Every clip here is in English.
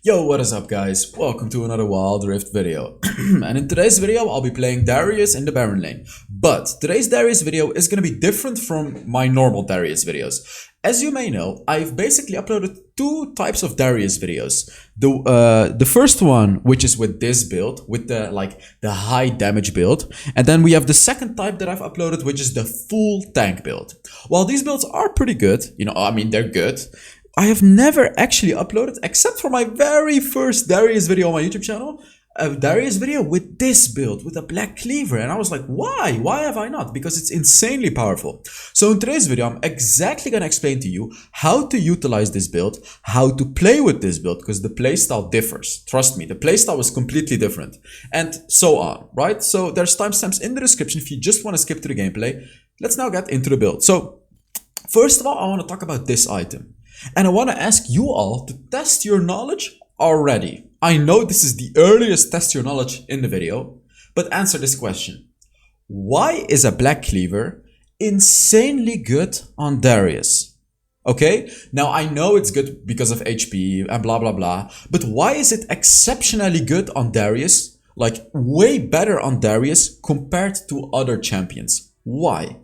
Yo, what is up guys? Welcome to another Wild Rift video. And in today's video, I'll be playing Darius in the Baron lane. But today's Darius video is going to be different from my normal Darius videos. As you may know, I've basically uploaded two types of Darius videos. The first one, which is with this build, with the high damage build. And then we have the second type that I've uploaded, which is the full tank build. While these builds are pretty good, they're good. I have never actually uploaded, except for my very first Darius video on my YouTube channel, a Darius video with this build, with a black cleaver. And I was like, why? Why have I not? Because it's insanely powerful. So in today's video, I'm exactly going to explain to you how to utilize this build, how to play with this build, because the playstyle differs. Trust me, the playstyle is completely different. And so on, right? So there's timestamps in the description if you just want to skip to the gameplay. Let's now get into the build. So first of all, I want to talk about this item. And I want to ask you all to test your knowledge already. I know this is the earliest test your knowledge in the video, but answer this question. Why is a black cleaver insanely good on Darius? Okay, now I know it's good because of HP and blah blah blah, but why is it exceptionally good on Darius? Like way better on Darius compared to other champions. Why?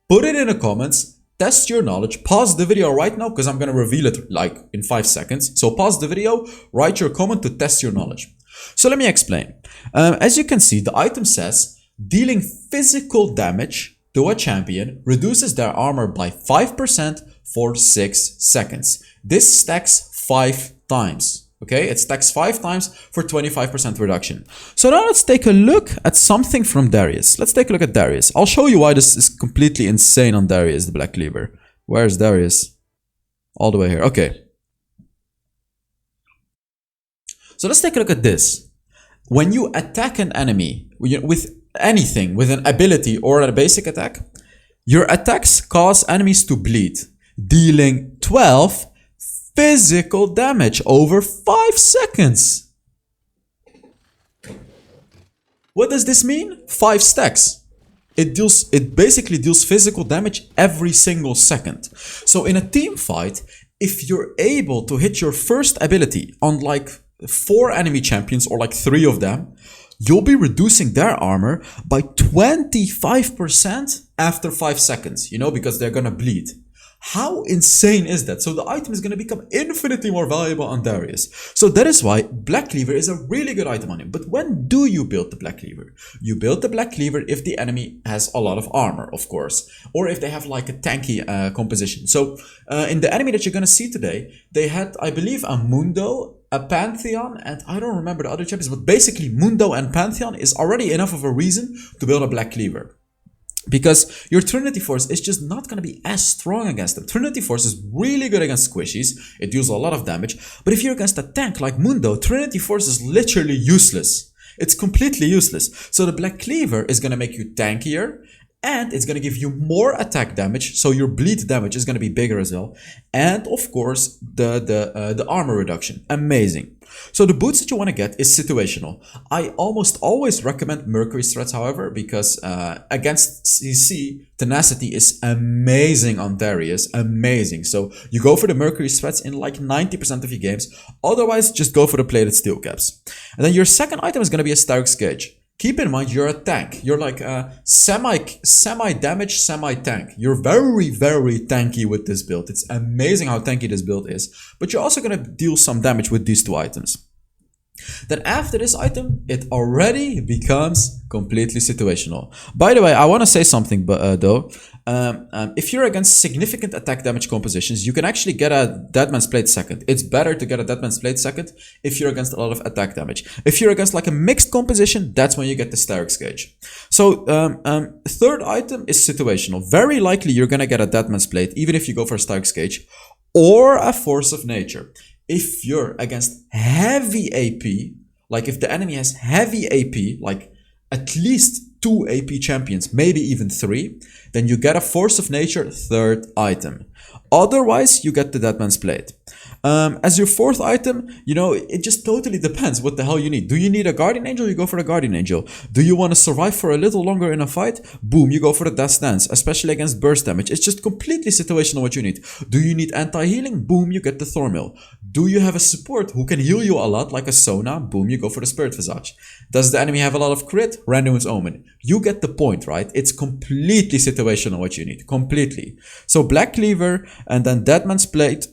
Put it in the comments. Test your knowledge. Pause the video right now because I'm going to reveal it like in 5 seconds. So pause the video, write your comment to test your knowledge. So let me explain. As you can see, the item says dealing physical damage to a champion reduces their armor by 5% for 6 seconds. This stacks 5 times. Okay, it stacks 5 times for 25% reduction. So now let's take a look at something from Darius. Let's take a look at Darius. I'll show you why this is completely insane on Darius, the Black Cleaver. Where's Darius? All the way here. Okay. So let's take a look at this. When you attack an enemy with anything, with an ability or a basic attack, your attacks cause enemies to bleed, dealing 12 physical damage over 5 seconds. What does this mean? 5 stacks. It basically deals physical damage every single second. So in a team fight, if you're able to hit your first ability on like 4 enemy champions or like 3 of them, you'll be reducing their armor by 25% after 5 seconds, because they're gonna bleed. How insane is that? So the item is going to become infinitely more valuable on Darius. So that is why Black Cleaver is a really good item on him. But when do you build the Black Cleaver? You build the Black Cleaver if the enemy has a lot of armor, of course. Or if they have like a tanky composition. So in the enemy that you're going to see today, they had, I believe, a Mundo, a Pantheon, and I don't remember the other champions. But basically Mundo and Pantheon is already enough of a reason to build a Black Cleaver. Because your Trinity Force is just not going to be as strong against them. Trinity Force is really good against squishies. It deals a lot of damage. But if you're against a tank like Mundo, Trinity Force is literally useless. It's completely useless. So the Black Cleaver is going to make you tankier. And it's going to give you more attack damage. So your bleed damage is going to be bigger as well. And of course, the armor reduction. Amazing. So the boots that you want to get is situational. I almost always recommend Mercury threats, however, because against CC, Tenacity is amazing on Darius. Amazing. So you go for the Mercury threats in like 90% of your games. Otherwise, just go for the plated steel caps. And then your second item is going to be a Stark's Gauge. Keep in mind, you're a tank. You're like a semi-damage, semi-tank. You're very, very tanky with this build. It's amazing how tanky this build is. But you're also going to deal some damage with these 2 items. Then after this item, it already becomes completely situational. By the way, I want to say something though. If you're against significant attack damage compositions, you can actually get a Deadman's Blade second. It's better to get a Deadman's Blade second if you're against a lot of attack damage. If you're against like a mixed composition, that's when you get the Stark's Gauge. So third item is situational. Very likely you're going to get a Deadman's Blade even if you go for a Stark's Gauge or a Force of Nature. If you're against heavy AP, like if the enemy has heavy AP, like at least 2 AP champions, maybe even 3, then you get a Force of Nature third item. Otherwise, you get the Deadman's Blade. As your fourth item, it just totally depends what the hell you need. Do you need a Guardian Angel? You go for the Guardian Angel. Do you want to survive for a little longer in a fight? Boom, you go for the Death Dance, especially against burst damage. It's just completely situational what you need. Do you need anti-healing? Boom, you get the Thornmill. Do you have a support who can heal you a lot, like a Sona? Boom, you go for the Spirit Visage. Does the enemy have a lot of crit? Random's Omen. You get the point, right? It's completely situational what you need. Completely. So Black Cleaver, and then Deadman's Plate,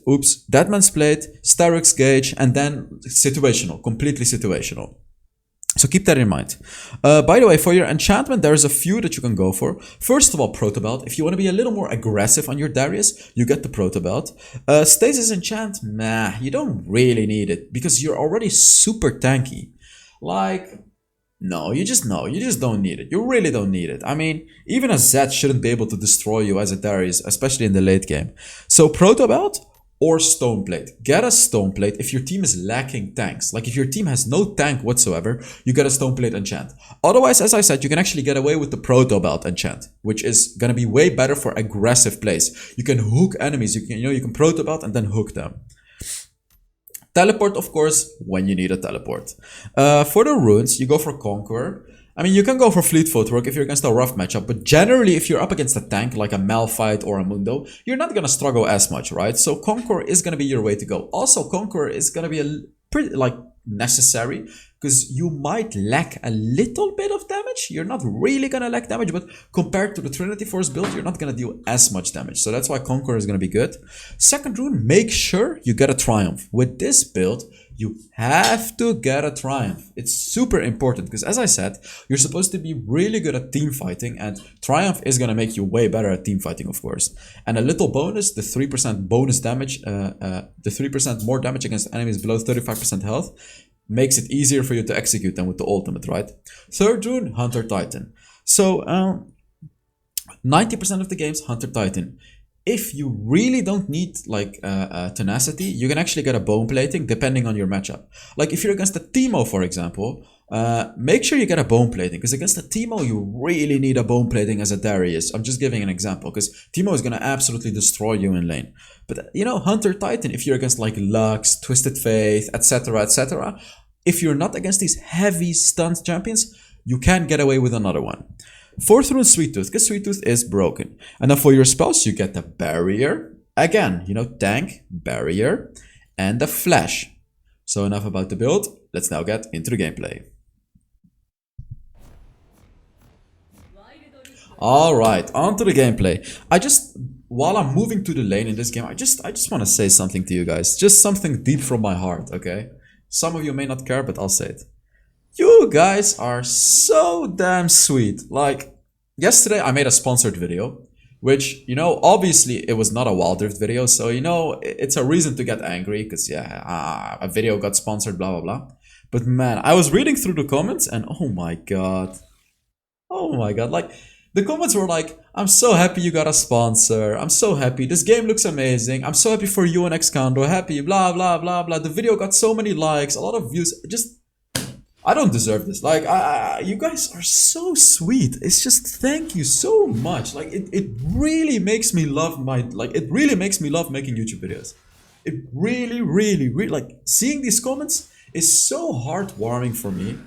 Deadman's Plate, Starrick's Gauge, and then situational. Completely situational. So keep that in mind. By the way, for your enchantment, there's a few that you can go for. First of all, Protobelt. If you want to be a little more aggressive on your Darius, you get the Protobelt. Stasis enchant, you don't really need it because you're already super tanky. Like, no, you just don't need it. You really don't need it. I mean, even a Zed shouldn't be able to destroy you as a Darius, especially in the late game. So Protobelt or Stone Plate. Get a Stone Plate if your team is lacking tanks. Like if your team has no tank whatsoever, you get a Stone Plate enchant. Otherwise, as I said, you can actually get away with the Protobelt enchant, which is gonna be way better for aggressive plays. You can hook enemies. You can Protobelt and then hook them. Teleport, of course, when you need a teleport. For the runes, you go for Conqueror. I mean, you can go for Fleet Footwork if you're against a rough matchup, but generally if you're up against a tank like a Malphite or a Mundo, you're not gonna struggle as much, right? So Conqueror is gonna be your way to go. Also, Conqueror is gonna be a pretty necessary because you might lack a little bit of damage. You're not really gonna lack damage, but compared to the Trinity Force build, you're not gonna deal as much damage. So that's why Conqueror is gonna be good. Second rune, make sure you get a Triumph. With this build, you have to get a Triumph. It's super important because, as I said, you're supposed to be really good at team fighting, and Triumph is gonna make you way better at team fighting, of course. And a little bonus, the 3% bonus damage, the 3% more damage against enemies below 35% health makes it easier for you to execute them with the ultimate, right? Third rune, Hunter Titan. So 90% of the games, Hunter Titan. If you really don't need tenacity, you can actually get a bone plating depending on your matchup. Like if you're against a Teemo, for example, make sure you get a bone plating, because against a Teemo, you really need a bone plating as a Darius. I'm just giving an example because Teemo is gonna absolutely destroy you in lane. But Hunter Titan, if you're against like Lux, Twisted Faith, etc., etc., if you're not against these heavy stunned champions, you can get away with another one. Fourth rune, Sweet Tooth, because Sweet Tooth is broken. And then for your spells, you get the Barrier. Again, tank, Barrier, and the Flash. So enough about the build. Let's now get into the gameplay. Alright, on to the gameplay. While I'm moving to the lane in this game, I just want to say something to you guys. Just something deep from my heart, okay? Some of you may not care, but I'll say it. You guys are so damn sweet. Like, yesterday I made a sponsored video, which, obviously it was not a Wild Rift video, so, it's a reason to get angry, because, a video got sponsored, blah, blah, blah. But man, I was reading through the comments, and oh my god, like, the comments were like, I'm so happy you got a sponsor, I'm so happy, this game looks amazing, I'm so happy for you and Xcando, happy, blah, blah, blah, blah, the video got so many likes, a lot of views, I don't deserve this. Like, you guys are so sweet. It's just, thank you so much. Like, it really makes me love it really makes me love making YouTube videos. It really, really, really, like, seeing these comments is so heartwarming for me.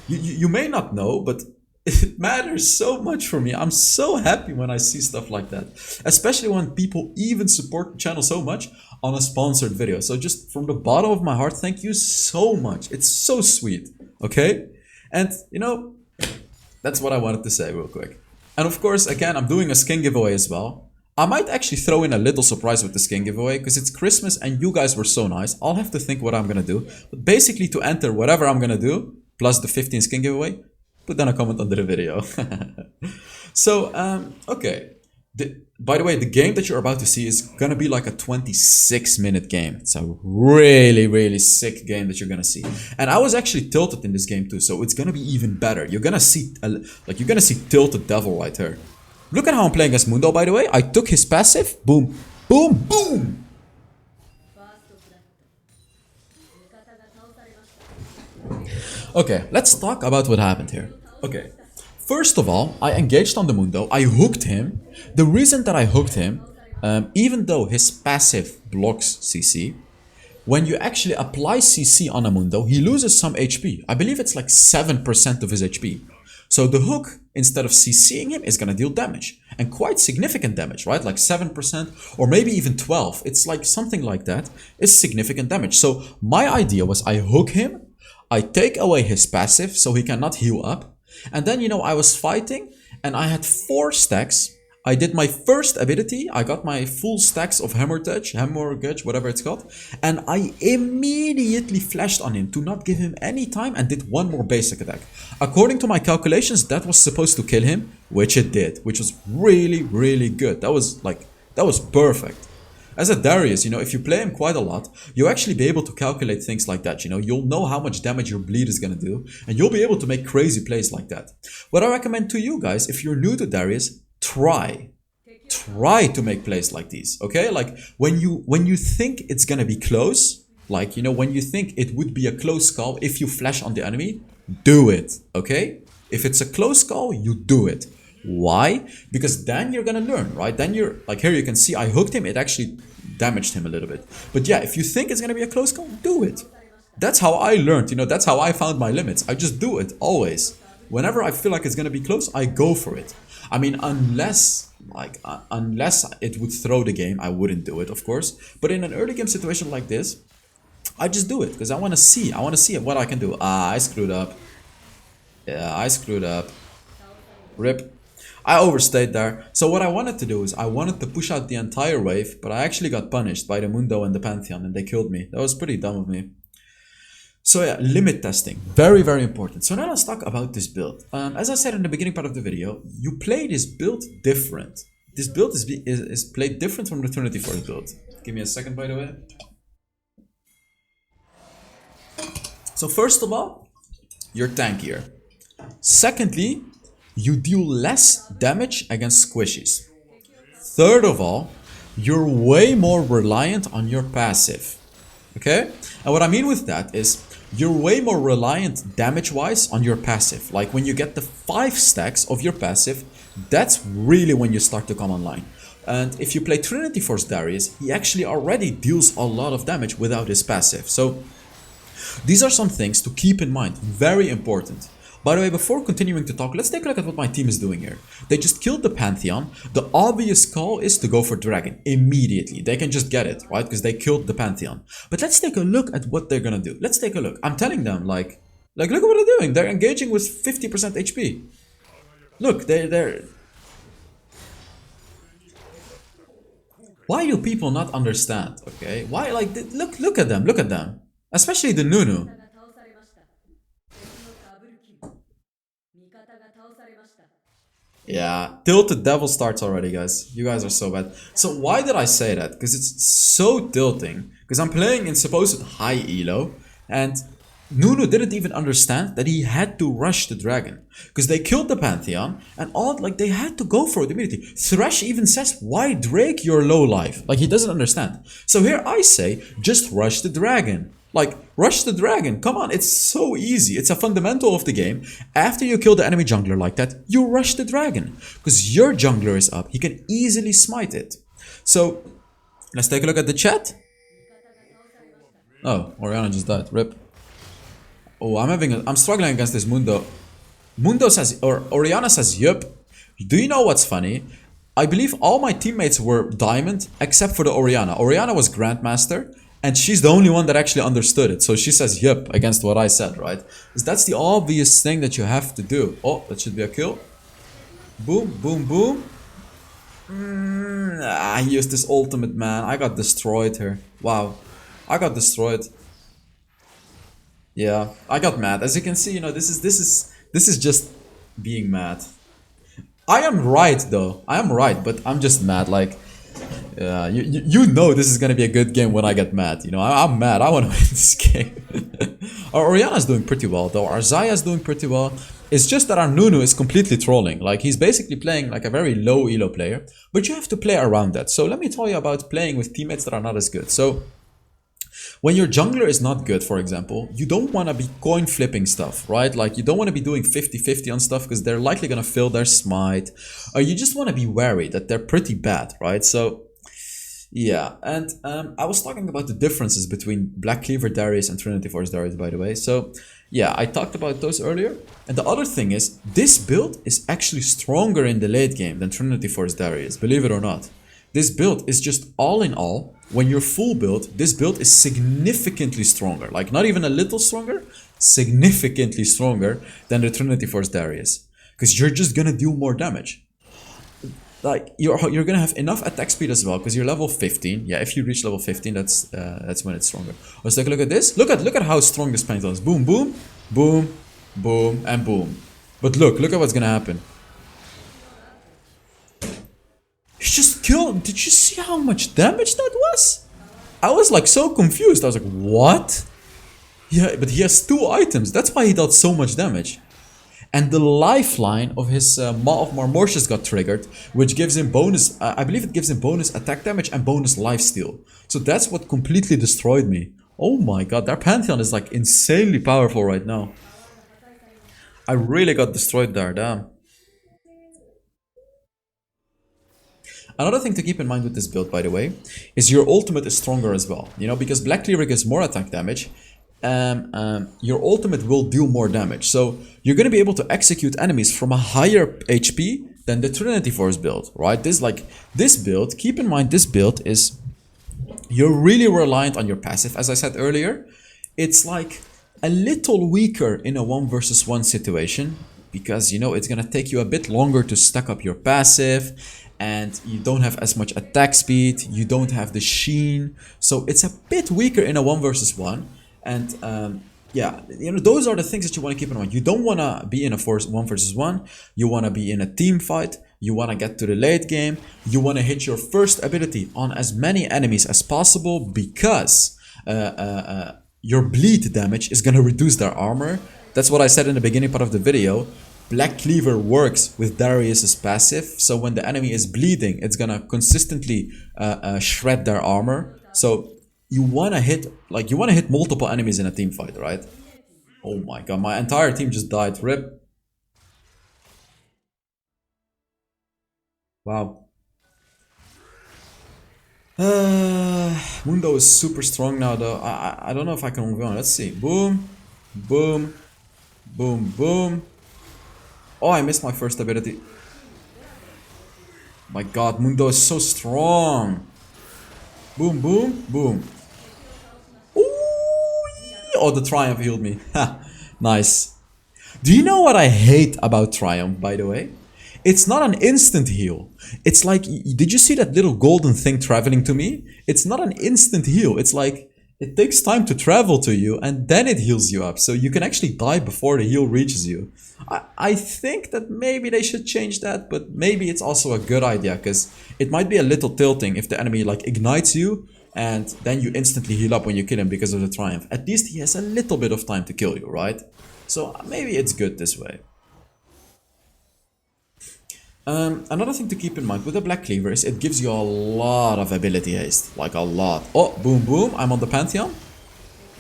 You may not know, but it matters so much for me. I'm so happy when I see stuff like that. Especially when people even support the channel so much on a sponsored video. So just from the bottom of my heart, thank you so much. It's so sweet. Okay? And, that's what I wanted to say real quick. And of course, again, I'm doing a skin giveaway as well. I might actually throw in a little surprise with the skin giveaway because it's Christmas and you guys were so nice. I'll have to think what I'm gonna do. But basically, to enter whatever I'm gonna do, plus the 15 skin giveaway, put down a comment under the video. So, okay. By the way, the game that you're about to see is gonna be like a 26-minute game. It's a really, really sick game that you're gonna see. And I was actually tilted in this game too, so it's gonna be even better. You're gonna see, tilted devil right here. Look at how I'm playing as Mundo, by the way. I took his passive. Boom, boom, boom. Okay, let's talk about what happened here. Okay. First of all, I engaged on the Mundo, I hooked him. The reason that I hooked him, even though his passive blocks CC, when you actually apply CC on a Mundo, he loses some HP. I believe it's like 7% of his HP. So the hook instead of CCing him, is gonna deal damage. And quite significant damage, right? Like 7% or maybe even 12. It's like something like that is significant damage. So my idea was I hook him, I take away his passive so he cannot heal up. And then, you know, I was fighting and I had 4 stacks. I did my first ability, I got my full stacks of hemorrhage, whatever it's called, and I immediately flashed on him to not give him any time and did 1 more basic attack. According to my calculations, that was supposed to kill him, which it did, which was really, really good. That was perfect. As a Darius, you know, if you play him quite a lot, you'll actually be able to calculate things like that, you know. You'll know how much damage your bleed is gonna do, and you'll be able to make crazy plays like that. What I recommend to you guys, if you're new to Darius, try to make plays like these, okay? Like when you think it's gonna be close, like, you know, when you think it would be a close call if you flash on the enemy, do it, okay? If it's a close call, you do it. Why? Because then you're gonna learn, right? Then you're like, here you can see I hooked him, it actually damaged him a little bit. But yeah, if you think it's gonna be a close call, do it. That's how I learned, you know, that's how I found my limits. I just do it always. Whenever I feel like it's gonna be close, I go for it. I mean, unless it would throw the game, I wouldn't do it, of course. But in an early game situation like this, I just do it because I want to see what I can do. I screwed up. Yeah, I screwed up. Rip. I overstayed there. So what I wanted to do is I wanted to push out the entire wave, but I actually got punished by the Mundo and the Pantheon, and they killed me. That was pretty dumb of me. So yeah, limit testing, very, very important. So now let's talk about this build. As I said in the beginning part of the video, you play this build different. This build is played different from the Trinity Force build. Give me a second, by the way. So first of all, you're tankier. Secondly, you deal less damage against squishies. Third of all, you're way more reliant on your passive. Okay? And what I mean with that is you're way more reliant damage-wise on your passive. Like when you get the 5 stacks of your passive, that's really when you start to come online. And if you play Trinity Force Darius, he actually already deals a lot of damage without his passive. So these are some things to keep in mind, very important. By the way, before continuing to talk, let's take a look at what my team is doing here. They just killed the Pantheon. The obvious call is to go for Dragon immediately. They can just get it, right? Because they killed the Pantheon. But let's take a look at what they're gonna do. Let's take a look. I'm telling them, like look at what they're doing. They're engaging with 50% HP. Look, they're... Why do people not understand, okay? Why, like, look at them. Especially the Nunu. Yeah, tilted devil starts already, guys. You guys are so bad. So why did I say that? Because it's so tilting. Because I'm playing in supposed high elo, and Nunu didn't even understand that he had to rush the dragon. Because they killed the Pantheon, and they had to go for it immediately. Thresh even says, why Drake, you're low life? Like, he doesn't understand. So here I say, just rush the dragon. Like, rush the dragon. Come on, it's so easy. It's a fundamental of the game. After you kill the enemy jungler like that, you rush the dragon. Because your jungler is up. He can easily smite it. So, let's take a look at the chat. Oh, Oriana just died. Rip. Oh, I'm struggling against this Mundo. Mundo says, or Oriana says, yup. Do you know what's funny? I believe all my teammates were Diamond, except for the Oriana. Oriana was Grandmaster. And she's the only one that actually understood it. So she says, yep, against what I said, right? Because that's the obvious thing that you have to do. Oh, that should be a kill. Boom, boom, boom. He used this ultimate, man. I got destroyed here. Wow. I got destroyed. Yeah, I got mad. As you can see, you know, this is just being mad. I am right, though. I am right, but I'm just mad. Like... you know this is gonna be a good game when I get mad. You know, I'm mad. I want to win this game. Our Oriana's doing pretty well, though. Our Zaya's doing pretty well. It's just that our Nunu is completely trolling. Like, he's basically playing like a very low elo player. But you have to play around that. So let me tell you about playing with teammates that are not as good. So when your jungler is not good, for example, you don't want to be coin flipping stuff, right? Like, you don't want to be doing 50-50 on stuff because they're likely going to fill their smite. Or you just want to be wary that they're pretty bad, right? So Yeah, and I was talking about the differences between Black Cleaver Darius and Trinity Force Darius, by the way. So, yeah, I talked about those earlier. And the other thing is, this build is actually stronger in the late game than Trinity Force Darius, believe it or not. This build is just all in all, when you're full build, this build is significantly stronger. Like, not even a little stronger, significantly stronger than the Trinity Force Darius. Because you're just gonna deal more damage. Like you're gonna have enough attack speed as well because you're level 15. Yeah, if you reach level 15, that's when it's stronger. Let's take a look at this. Look at how strong this Pantheon is. Boom, boom, boom, boom, and boom. But look at what's gonna happen. He just killed. Did you see how much damage that was? I was like so confused. I was like, what? Yeah, but he has 2 items. That's why he dealt so much damage. And the lifeline of his Maw of Marmortius got triggered, which gives him bonus, I believe it gives him bonus attack damage and bonus lifesteal. So that's what completely destroyed me. Oh my god, their Pantheon is like insanely powerful right now. I really got destroyed there, damn. Another thing to keep in mind with this build, by the way, is your ultimate is stronger as well. You know, because Black Cleaver gives more attack damage, your ultimate will deal more damage. So you're going to be able to execute enemies from a higher HP than the Trinity Force build, right? This build, keep in mind this build is, you're really reliant on your passive, as I said earlier. It's like a little weaker in a 1 versus 1 situation because, you know, it's going to take you a bit longer to stack up your passive and you don't have as much attack speed, you don't have the sheen. So it's a bit weaker in a 1 versus 1. And yeah, you know, those are the things that you want to keep in mind. You don't want to be in a 1 versus 1. You want to be in a team fight. You want to get to the late game. You want to hit your first ability on as many enemies as possible because your bleed damage is going to reduce their armor. That's what I said in the beginning part of the video. Black Cleaver works with Darius's passive. So when the enemy is bleeding, it's going to consistently shred their armor. So you wanna hit multiple enemies in a team fight, right? Oh my god, my entire team just died. RIP. Wow. Mundo is super strong now though. I don't know if I can move on. Let's see. Boom, boom, boom, boom. Oh, I missed my first ability. My god, Mundo is so strong. Boom, boom, boom. Oh, the Triumph healed me. Ha, nice. Do you know what I hate about Triumph, by the way? It's not an instant heal. It's like, did you see that little golden thing traveling to me? It's not an instant heal. It's like, it takes time to travel to you and then it heals you up. So you can actually die before the heal reaches you. I think that maybe they should change that, but maybe it's also a good idea because it might be a little tilting if the enemy like ignites you and then you instantly heal up when you kill him because of the Triumph. At least he has a little bit of time to kill you, right? So maybe it's good this way. Another thing to keep in mind with the Black Cleaver is it gives you a lot of ability haste, like a lot. Oh, boom, boom, I'm on the Pantheon.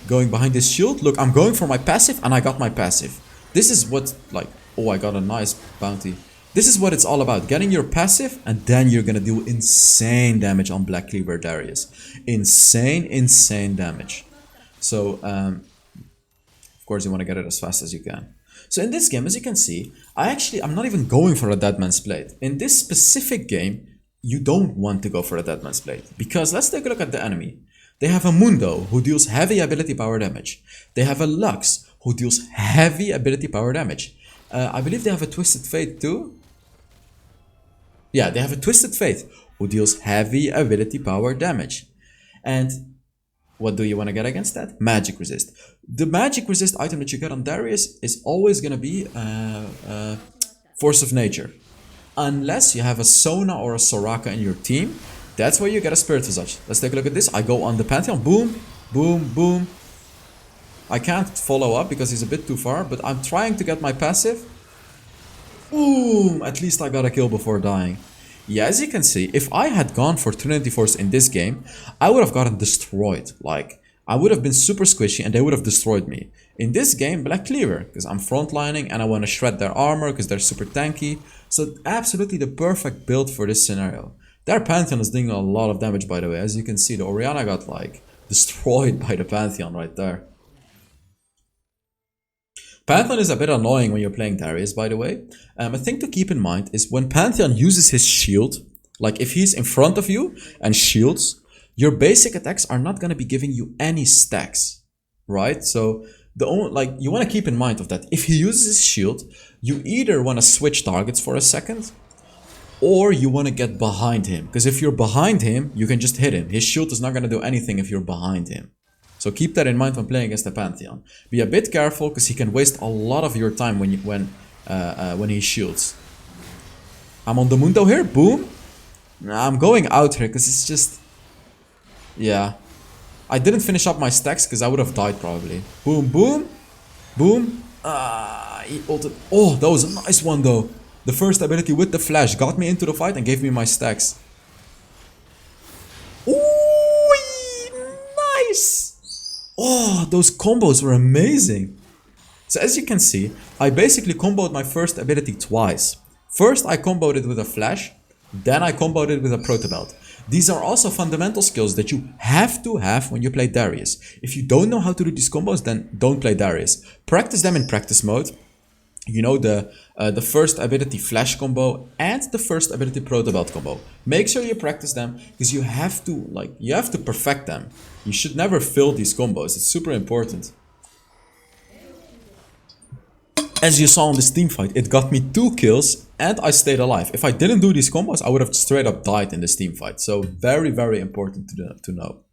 Going behind this shield. Look, I'm going for my passive and I got my passive. This is what, like, oh, I got a nice bounty. This is what it's all about, getting your passive and then you're gonna do insane damage on Black Cleaver Darius. Insane damage. So, of course you wanna get it as fast as you can. So in this game, as you can see, I'm not even going for a Dead Man's Blade. In this specific game, you don't want to go for a Dead Man's Blade. Because let's take a look at the enemy. They have a Mundo, who deals heavy ability power damage. They have a Lux, who deals heavy ability power damage. I believe they have a Twisted Fate too. Yeah, they have a Twisted Fate, who deals heavy ability power damage. And what do you want to get against that? Magic Resist. The Magic Resist item that you get on Darius is always going to be Force of Nature. Unless you have a Sona or a Soraka in your team, that's where you get a Spirit Visage. Let's take a look at this. I go on the Pantheon. Boom, boom, boom. I can't follow up because he's a bit too far, but I'm trying to get my passive. Boom! At least I got a kill before dying. Yeah, as you can see, if I had gone for Trinity Force in this game, I would have gotten destroyed. Like, I would have been super squishy and they would have destroyed me. In this game, Black Cleaver, because I'm frontlining and I want to shred their armor because they're super tanky. So absolutely the perfect build for this scenario. Their Pantheon is doing a lot of damage, by the way. As you can see, the Orianna got like destroyed by the Pantheon right there. Pantheon is a bit annoying when you're playing Darius, by the way. A thing to keep in mind is when Pantheon uses his shield, like if he's in front of you and shields, your basic attacks are not going to be giving you any stacks, right? So the only, like, you want to keep in mind of that. If he uses his shield, you either want to switch targets for a second, or you want to get behind him. Because if you're behind him, you can just hit him. His shield is not going to do anything if you're behind him. So keep that in mind when playing against the Pantheon. Be a bit careful because he can waste a lot of your time when he shields. I'm on the Mundo here. Boom. I'm going out here because it's just... Yeah. I didn't finish up my stacks because I would have died probably. Boom, boom. Boom. He ulted. Oh, that was a nice one though. The first ability with the flash got me into the fight and gave me my stacks. Ooh, nice. Oh, those combos were amazing. So as you can see, I basically comboed my first ability twice. First, I comboed it with a flash. Then I comboed it with a proto belt. These are also fundamental skills that you have to have when you play Darius. If you don't know how to do these combos, then don't play Darius. Practice them in practice mode. You know, the first ability flash combo and the first ability proto belt combo. Make sure you practice them because you have to perfect them. You should never fail these combos. It's super important. As you saw in this team fight, it got me 2 kills and I stayed alive. If I didn't do these combos, I would have straight up died in this team fight. So very, very important to know.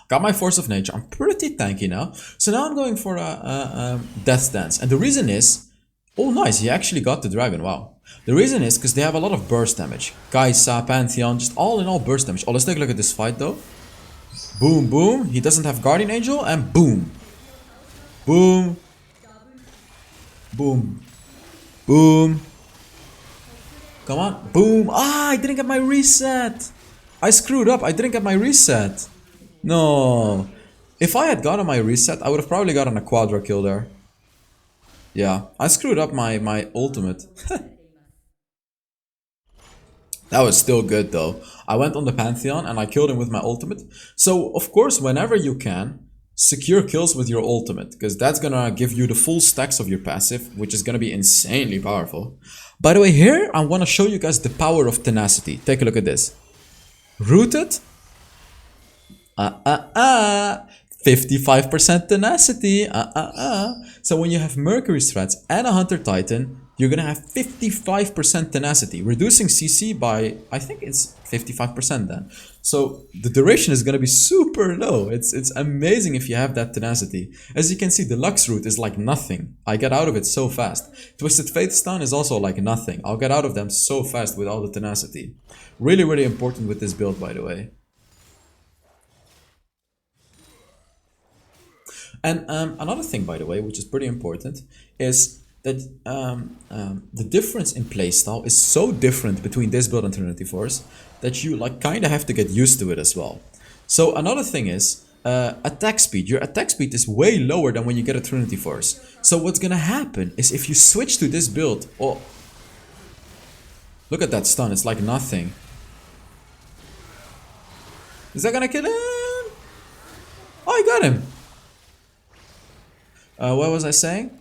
Got my Force of Nature. I'm pretty tanky now. So now I'm going for a Death Dance. And the reason is... Oh, nice. He actually got the dragon. Wow. The reason is because they have a lot of burst damage. Kaisa, Pantheon, just all in all burst damage. Oh, let's take a look at this fight though. Boom, boom. He doesn't have Guardian Angel. And boom. Boom. Boom. Boom. Come on. Boom. Ah, I didn't get my reset. I screwed up. I didn't get my reset. No. If I had gotten my reset, I would have probably gotten a quadra kill there. Yeah, I screwed up my ultimate. That was still good though. I went on the Pantheon and I killed him with my ultimate. So, of course, whenever you can, secure kills with your ultimate. Because that's gonna give you the full stacks of your passive, which is gonna be insanely powerful. By the way, here I wanna show you guys the power of tenacity. Take a look at this. Rooted. 55% tenacity. So when you have Mercury threats and a Hunter Titan, you're gonna have 55% tenacity, reducing CC by, I think it's 55% then. So the duration is gonna be super low. It's amazing if you have that tenacity. As you can see, the Lux Root is like nothing. I get out of it so fast. Twisted Fate Stun is also like nothing. I'll get out of them so fast with all the tenacity. Really, really important with this build, by the way. And another thing, by the way, which is pretty important, is that the difference in playstyle is so different between this build and Trinity Force that you like kind of have to get used to it as well. So another thing is attack speed. Your attack speed is way lower than when you get a Trinity Force. So what's gonna happen is if you switch to this build, oh, look at that stun, it's like nothing. Is that gonna kill him? Oh, I got him. What was I saying?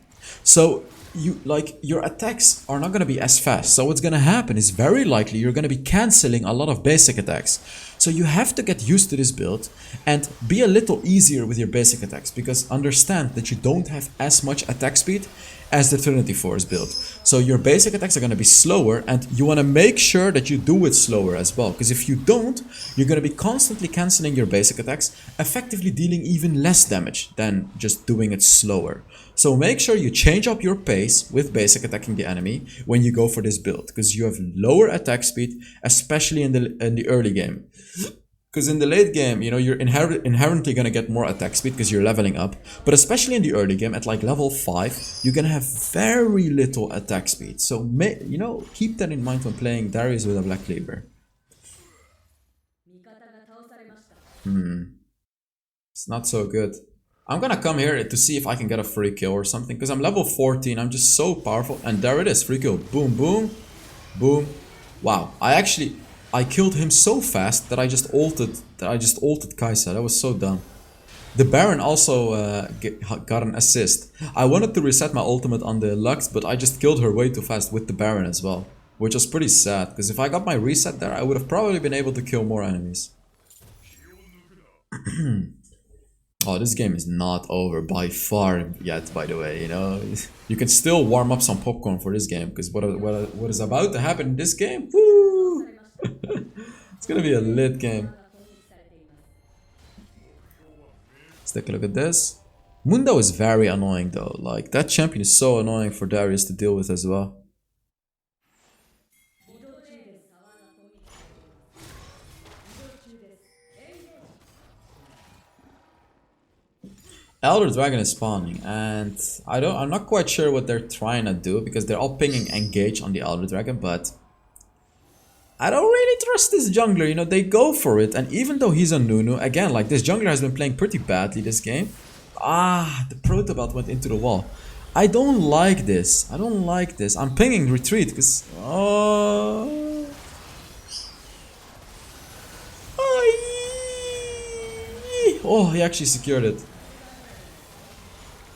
So your attacks are not going to be as fast. So what's going to happen is very likely you're going to be canceling a lot of basic attacks. So you have to get used to this build and be a little easier with your basic attacks, because understand that you don't have as much attack speed as the Trinity Force build. So your basic attacks are going to be slower, and you want to make sure that you do it slower as well, because if you don't, you're going to be constantly cancelling your basic attacks, effectively dealing even less damage than just doing it slower. So make sure you change up your pace with basic attacking the enemy when you go for this build, because you have lower attack speed, especially in the early game. Because in the late game, you know, you're inherently going to get more attack speed because you're leveling up. But especially in the early game, at like level 5, you're going to have very little attack speed. So, you know, keep that in mind when playing Darius with a Black Cleaver. It's not so good. I'm going to come here to see if I can get a free kill or something. Because I'm level 14, I'm just so powerful. And there it is, free kill. Boom, boom, boom. Wow, I actually... I killed him so fast that I just ulted Kai'Sa. That was so dumb. The Baron also got an assist. I wanted to reset my ultimate on the Lux, but I just killed her way too fast with the Baron as well. Which was pretty sad, because if I got my reset there, I would have probably been able to kill more enemies. Oh, this game is not over by far yet, by the way, you know. You can still warm up some popcorn for this game, because what is about to happen in this game? Woo! It's gonna be a lit game. Let's take a look at this. Mundo is very annoying though. Like, that champion is so annoying for Darius to deal with as well. Elder Dragon is spawning, and I'm not quite sure what they're trying to do, because they're all pinging engage on the Elder Dragon, but I don't really trust this jungler, you know. They go for it, and even though he's a Nunu, again, like, this jungler has been playing pretty badly this game. Ah, the Protobelt went into the wall. I don't like this. I don't like this. I'm pinging retreat, because... Oh, he actually secured it.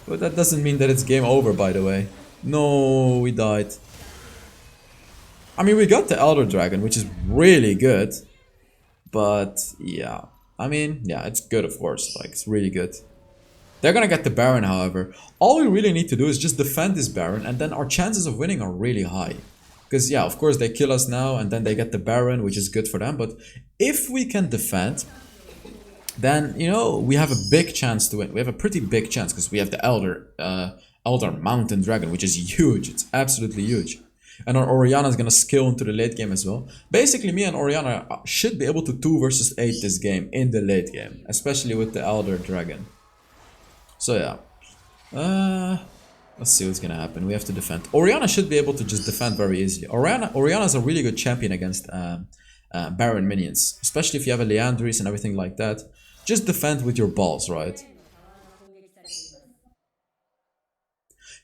But that doesn't mean that it's game over, by the way. No, we died. I mean, we got the Elder Dragon, which is really good. But, yeah. I mean, yeah, it's good, of course. Like, it's really good. They're gonna get the Baron, however. All we really need to do is just defend this Baron, and then our chances of winning are really high. Because, yeah, of course, they kill us now, and then they get the Baron, which is good for them. But if we can defend... then, you know, we have a big chance to win. We have a pretty big chance because we have the Elder Mountain Dragon, which is huge. It's absolutely huge. And our Orianna is going to skill into the late game as well. Basically, me and Orianna should be able to 2 versus 8 this game in the late game. Especially with the Elder Dragon. So, yeah. Let's see what's going to happen. We have to defend. Orianna should be able to just defend very easily. Orianna is a really good champion against Baron minions. Especially if you have a Leandris and everything like that. Just defend with your balls, right?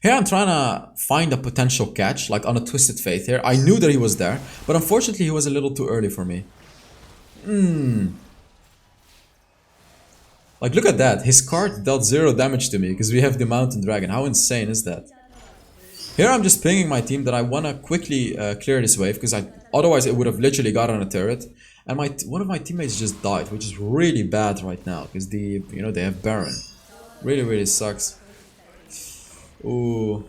Here I'm trying to find a potential catch, like on a Twisted Faith here. I knew that he was there, but unfortunately he was a little too early for me. Like, look at that. His card dealt 0 damage to me because we have the Mountain Dragon. How insane is that? Here I'm just pinging my team that I want to quickly clear this wave, because otherwise it would have literally got on a turret. And one of my teammates just died, which is really bad right now, because they have Baron. Really, really sucks. Ooh.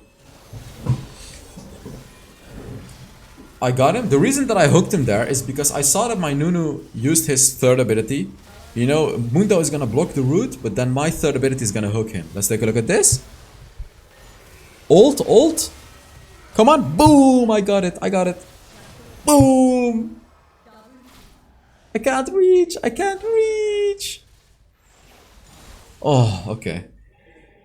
I got him. The reason that I hooked him there is because I saw that my Nunu used his third ability. You know, Mundo is gonna block the route, but then my third ability is gonna hook him. Let's take a look at this. Ult. Come on, boom! I got it. Boom! I can't reach! Oh, okay.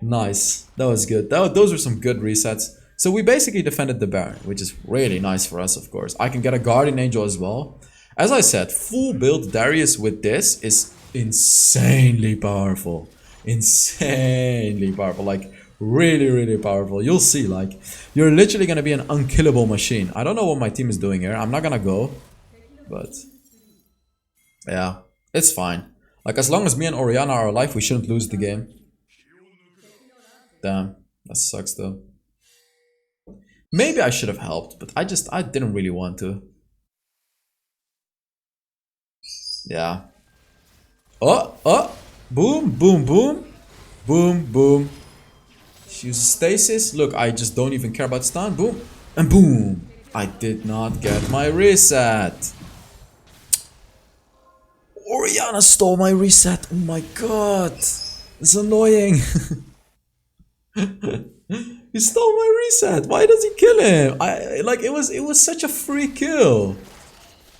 Nice. That was good. Those were some good resets. So we basically defended the Baron, which is really nice for us, of course. I can get a Guardian Angel as well. As I said, full build Darius with this is insanely powerful. Like, really, really powerful. You'll see, like, you're literally gonna be an unkillable machine. I don't know what my team is doing here. I'm not gonna go, but yeah, it's fine. Like, as long as me and Orianna are alive, we shouldn't lose the game. Damn, that sucks though. Maybe I should have helped, but I didn't really want to. Yeah. Oh, boom, boom, boom, boom, boom. She uses stasis. Look, I just don't even care about stun. Boom, and boom. I did not get my reset. Orianna stole my reset. Oh my god. It's annoying. He stole my reset. Why does he kill him? It was such a free kill.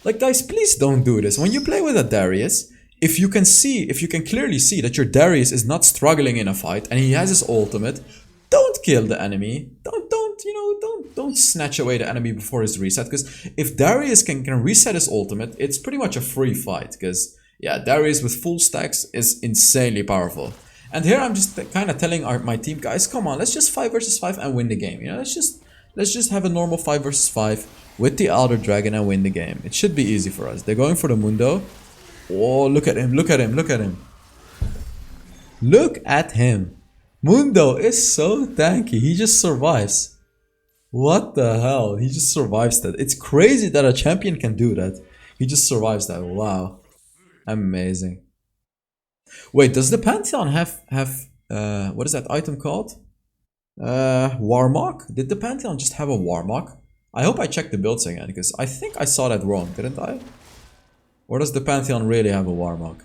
Like, guys, please don't do this. When you play with a Darius, if you can clearly see that your Darius is not struggling in a fight and he has his ultimate, don't kill the enemy. Don't snatch away the enemy before his reset. Because if Darius can reset his ultimate, it's pretty much a free fight. Because, yeah, Darius with full stacks is insanely powerful. And here I'm just kind of telling my team, guys, come on, let's just 5 versus 5 and win the game. You know, let's just have a normal 5 versus 5. with the Elder Dragon and win the game. It should be easy for us. They're going for the Mundo. Oh, look at him, look at him, look at him. Look at him. Mundo is so tanky. He just survives. What the hell? He just survives that. It's crazy that a champion can do that. He just survives that. Wow. Amazing. Wait, does the Pantheon have what is that item called? Warmog? Did the Pantheon just have a Warmog? I hope I checked the builds again, because I think I saw that wrong, didn't I? Or does the Pantheon really have a Warmog?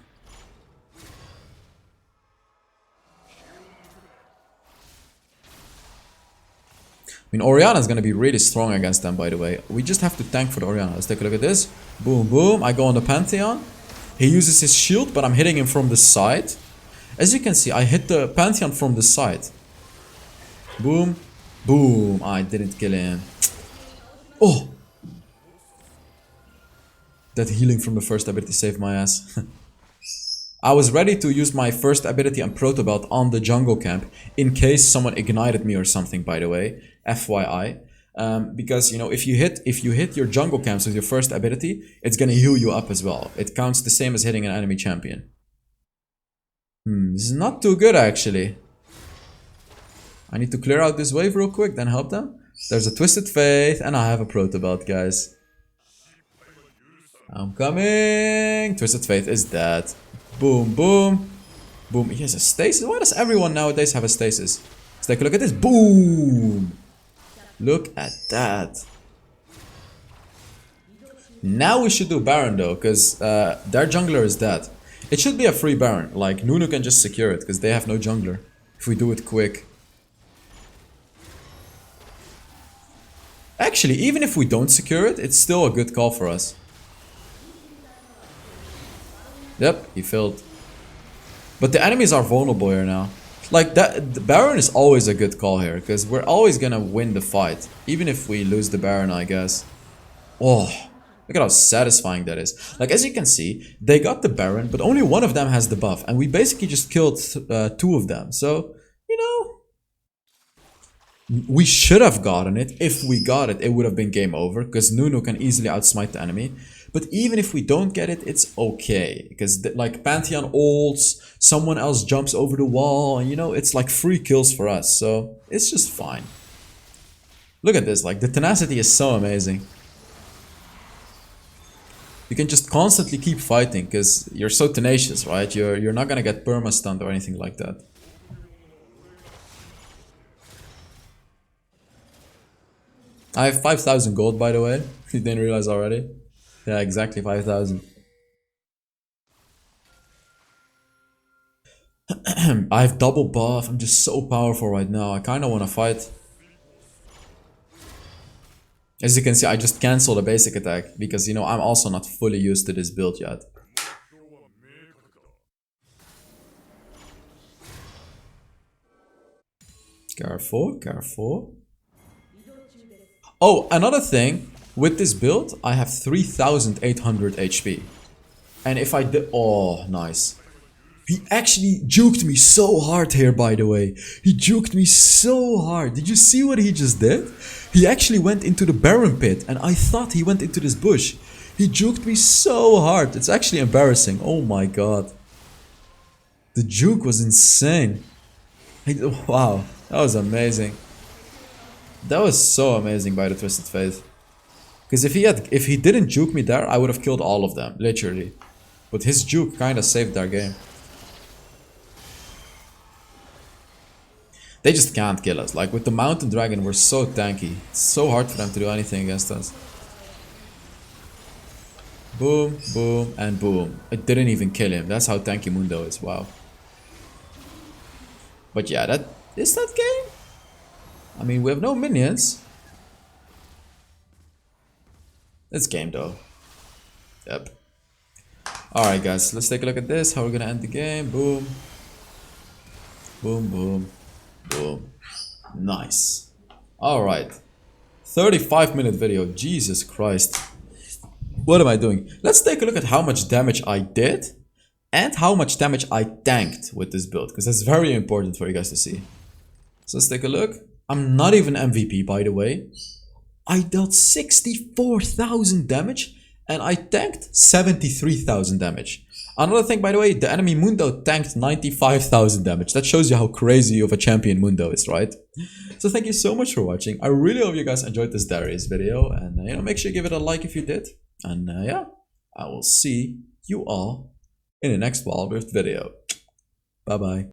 I mean, Orianna's gonna be really strong against them, by the way. We just have to tank for the Orianna. Let's take a look at this. Boom, boom. I go on the Pantheon. He uses his shield, but I'm hitting him from the side. As you can see, I hit the Pantheon from the side. Boom. Boom. I didn't kill him. Oh! That healing from the first ability saved my ass. I was ready to use my first ability and Proto Belt on the jungle camp in case someone ignited me or something, by the way. FYI. Because, you know, if you hit your jungle camps with your first ability, it's gonna heal you up as well. It counts the same as hitting an enemy champion. This is not too good, actually. I need to clear out this wave real quick, then help them. There's a Twisted Faith, and I have a Proto Belt, guys. I'm coming! Twisted Faith is dead. Boom, boom. Boom. He has a stasis. Why does everyone nowadays have a stasis? Let's take a look at this. Boom! Look at that. Now we should do Baron though, because their jungler is dead. It should be a free Baron. Like, Nunu can just secure it, because they have no jungler. If we do it quick. Actually, even if we don't secure it, it's still a good call for us. Yep, he failed. But the enemies are vulnerable here now. Like, that, the Baron is always a good call here, because we're always gonna win the fight. Even if we lose the Baron, I guess. Oh, look at how satisfying that is. Like, as you can see, they got the Baron, but only one of them has the buff. And we basically just killed two of them. So, you know, we should have gotten it. If we got it, it would have been game over, because Nunu can easily outsmite the enemy. But even if we don't get it, it's okay. Because, like, Pantheon ults, someone else jumps over the wall, and, you know, it's like free kills for us. So, it's just fine. Look at this, like, the tenacity is so amazing. You can just constantly keep fighting, because you're so tenacious, right? You're not gonna get perma-stunned or anything like that. I have 5,000 gold, by the way. You didn't realize already? Yeah, exactly 5,000. I have double buff. I'm just so powerful right now. I kind of want to fight. As you can see, I just cancelled a basic attack because, you know, I'm also not fully used to this build yet. Careful, careful. Oh, another thing. With this build, I have 3,800 HP. And if I did... Oh, nice. He actually juked me so hard here, by the way. He juked me so hard. Did you see what he just did? He actually went into the Baron pit, and I thought he went into this bush. He juked me so hard. It's actually embarrassing. Oh my god. The juke was insane. Wow, that was amazing. That was so amazing by the Twisted Faith. Because if he didn't juke me there, I would have killed all of them, literally. But his juke kind of saved their game. They just can't kill us. Like, with the Mountain Dragon, we're so tanky. It's so hard for them to do anything against us. Boom, boom, and boom. It didn't even kill him. That's how tanky Mundo is. Wow. But yeah, that is that game. I mean, we have no minions. It's game though. Yep. Alright guys, let's take a look at this. How we're gonna end the game. Boom. Boom, boom, boom. Nice. Alright. 35-minute video. Jesus Christ. What am I doing? Let's take a look at how much damage I did and how much damage I tanked with this build, because that's very important for you guys to see. So let's take a look. I'm not even MVP, by the way. I dealt 64,000 damage and I tanked 73,000 damage. Another thing, by the way, the enemy Mundo tanked 95,000 damage. That shows you how crazy of a champion Mundo is, right? So thank you so much for watching. I really hope you guys enjoyed this Darius video, and make sure you give it a like if you did. And yeah, I will see you all in the next Wild Rift video. Bye bye.